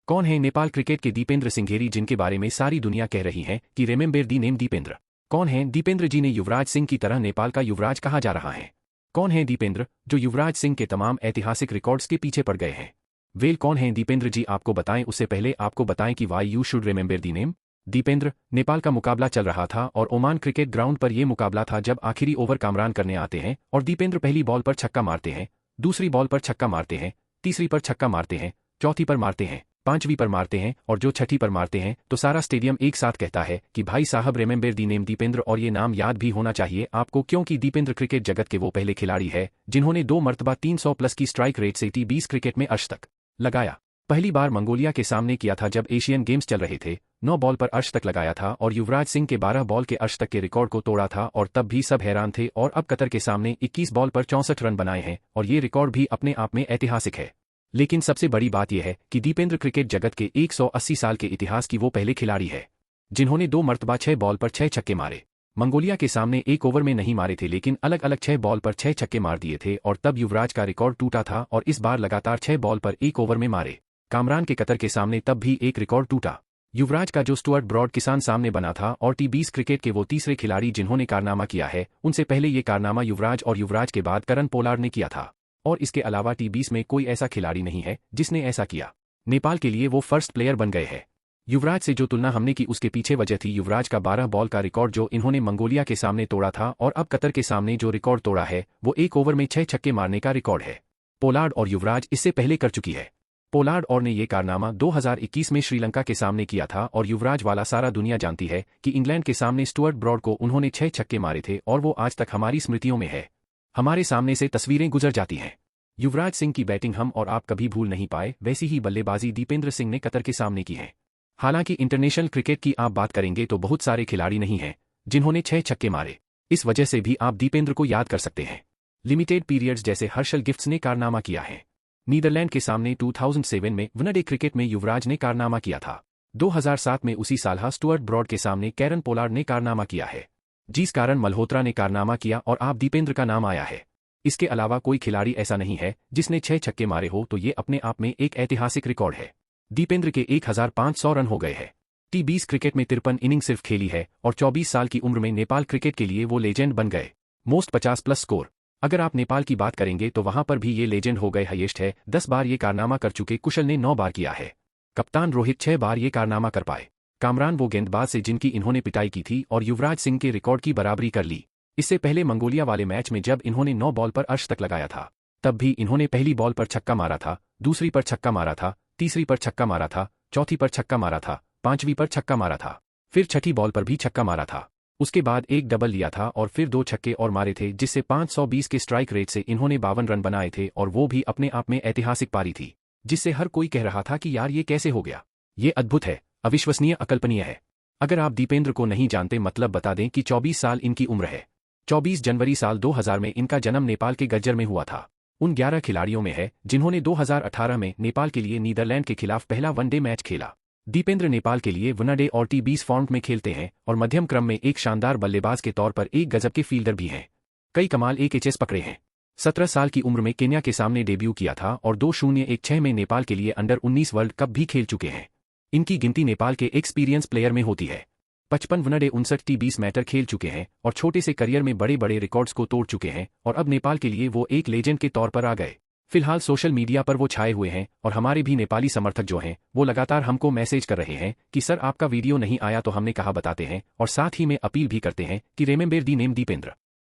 कौन है नेपाल क्रिकेट के दीपेंद्र सिंघेरी जिनके बारे में सारी दुनिया कह रही है कि रिमेंबर दी नेम दीपेंद्र? कौन है दीपेंद्र जी ने युवराज सिंह की तरह नेपाल का युवराज कहा जा रहा है? कौन है दीपेंद्र जो युवराज सिंह के तमाम ऐतिहासिक रिकॉर्ड्स के पीछे पड़ गए हैं? वेल कौन है दीपेंद्र जी आपको बताएं उससे पहले आपको बताएं कि why you should remember the name Dipendra. Nepal का मुकाबला चल रहा था और ओमान क्रिकेट ग्राउंड पर यह मुकाबला था जब आखिरी ओवर कामरान करने आते हैं और दीपेंद्र पहली बॉल पर छक्का मारते हैं, दूसरी बॉल पर छक्का मारते हैं, तीसरी पर छक्का मारते हैं, चौथी पर मारते हैं, पांचवीं पर मारते हैं और जो छठी पर मारते हैं तो सारा स्टेडियम एक साथ कहता है कि भाई साहब रिमेंबर दी नेम दीपेंद्र। और ये नाम याद भी होना चाहिए आपको क्योंकि दीपेंद्र क्रिकेट जगत के वो पहले खिलाड़ी है जिन्होंने 2 मरतबा 300 प्लस की स्ट्राइक रेट से T20 क्रिकेट में अर्शतक लगाया। पहली बार मंगोलिया के सामने किया था जब एशियन गेम्स चल रहे थे, 9 बॉल पर अर्शतक लगाया था और युवराज सिंह के 12 बॉल के अर्शतक के रिकॉर्ड को तोड़ा था और तब भी सब हैरान थे। और अब कतर के सामने 21 बॉल पर 64 रन बनाए हैं और ये रिकॉर्ड भी अपने आप में ऐतिहासिक है। लेकिन सबसे बड़ी बात यह है कि दीपेंद्र क्रिकेट जगत के 180 साल के इतिहास की वो पहले खिलाड़ी है जिन्होंने 2 मरतबा 6 बॉल पर 6 छक्के मारे। मंगोलिया के सामने 1 ओवर में नहीं मारे थे लेकिन अलग अलग 6 बॉल पर 6 छक्के मार दिए थे और तब युवराज का रिकॉर्ड टूटा था और इस बार लगातार 6 बॉल पर 1 ओवर में मारे। कामरान के कतर के सामने तब भी एक रिकॉर्ड टूटा। युवराज का जो स्टुअर्ट ब्रॉड किसान सामने बना था और T20 क्रिकेट के वो तीसरे खिलाड़ी जिन्होंने कारनामा किया है। उनसे पहले ये कारनामा युवराज और युवराज के बाद करन पोलार्ड ने किया था और इसके अलावा T20 में कोई ऐसा खिलाड़ी नहीं है जिसने ऐसा किया। नेपाल के लिए वो फर्स्ट प्लेयर बन गए हैं। युवराज से जो तुलना हमने की उसके पीछे वजह थी युवराज का 12 बॉल का रिकॉर्ड जो इन्होंने मंगोलिया के सामने तोड़ा था और अब कतर के सामने जो रिकॉर्ड तोड़ा है वो 1 ओवर में 6 छक्के मारने का रिकॉर्ड है। पोलार्ड और युवराज इससे पहले कर चुकी है। पोलार्ड और ने ये कारनामा 2021 में श्रीलंका के सामने किया था और युवराज वाला सारा दुनिया जानती है कि इंग्लैंड के सामने स्टुअर्ट ब्रॉड को उन्होंने 6 छक्के मारे थे और वो आज तक हमारी स्मृतियों में है। हमारे सामने से तस्वीरें गुजर जाती हैं। युवराज सिंह की बैटिंग हम और आप कभी भूल नहीं पाए, वैसी ही बल्लेबाजी दीपेंद्र सिंह ने कतर के सामने की है। हालांकि इंटरनेशनल क्रिकेट की आप बात करेंगे तो बहुत सारे खिलाड़ी नहीं हैं जिन्होंने 6 छक्के मारे। इस वजह से भी आप दीपेंद्र को याद कर सकते हैं। लिमिटेड पीरियड्स जैसे हर्षल गिफ्ट्स ने कारनामा किया है। नीदरलैंड के सामने 2007 में वनडे क्रिकेट में युवराज ने कारनामा किया था। 2007 में उसी साल स्टुअर्ट ब्रॉड के सामने कैरन पोलार्ड ने कारनामा किया है, जिस कारण मल्होत्रा ने कारनामा किया और आप दीपेंद्र का नाम आया है। इसके अलावा कोई खिलाड़ी ऐसा नहीं है जिसने 6 छक्के मारे हो तो ये अपने आप में एक ऐतिहासिक रिकॉर्ड है। दीपेंद्र के 1500 रन हो गए हैं। T20 क्रिकेट में 53 इनिंग सिर्फ खेली है और 24 साल की उम्र में नेपाल क्रिकेट के लिए वो लेजेंड बन गए। मोस्ट 50 प्लस स्कोर अगर आप नेपाल की बात करेंगे तो वहां पर भी ये लेजेंड हो गए। हाईएस्ट है 10 बार ये कारनामा कर चुके। कुशल ने 9 बार किया है। कप्तान रोहित 6 बार ये कारनामा कर पाए। कामरान वो गेंदबाज से जिनकी इन्होंने पिटाई की थी और युवराज सिंह के रिकॉर्ड की बराबरी कर ली। इससे पहले मंगोलिया वाले मैच में जब इन्होंने 9 बॉल पर अर्शतक लगाया था तब भी इन्होंने पहली बॉल पर छक्का मारा था, दूसरी पर छक्का मारा था, तीसरी पर छक्का मारा था, चौथी पर छक्का मारा था, पांचवीं पर छक्का मारा था, फिर छठी बॉल पर भी छक्का मारा था। उसके बाद एक डबल लिया था और फिर 2 छक्के और मारे थे जिससे 520 के स्ट्राइक रेट से इन्होंने 52 रन बनाए थे और वो भी अपने आप में ऐतिहासिक पारी थी जिससे हर कोई कह रहा था कि यार ये कैसे हो गया। ये अद्भुत है, अविश्वसनीय, अकल्पनीय है। अगर आप दीपेंद्र को नहीं जानते मतलब बता दें कि 24 साल इनकी उम्र है। 24 जनवरी साल 2000 में इनका जन्म नेपाल के गज्जर में हुआ था। उन 11 खिलाड़ियों में है जिन्होंने 2018 में नेपाल के लिए नीदरलैंड के खिलाफ पहला वनडे मैच खेला। दीपेंद्र नेपाल के लिए वनडे और T20 फॉर्मेट में खेलते हैं और मध्यम क्रम में एक शानदार बल्लेबाज के तौर पर एक गजब के फील्डर भी हैं। कई कमाल एचएस पकड़े हैं। 17 साल की उम्र में केन्या के सामने डेब्यू किया था और 2016 में नेपाल के लिए अंडर 19 वर्ल्ड कप भी खेल चुके हैं। इनकी गिनती नेपाल के एक्सपीरियंस प्लेयर में होती है। 55 वनडे 59 T20 मैटर खेल चुके हैं और छोटे से करियर में बड़े बड़े रिकॉर्ड्स को तोड़ चुके हैं और अब नेपाल के लिए वो एक लेजेंड के तौर पर आ गए। फिलहाल सोशल मीडिया पर वो छाए हुए हैं और हमारे भी नेपाली समर्थक जो हैं वो लगातार हमको मैसेज कर रहे हैं कि सर आपका वीडियो नहीं आया तो हमने कहा बताते हैं और साथ ही में अपील भी करते हैं कि रिमेंबर दी नेम दीपेंद्र।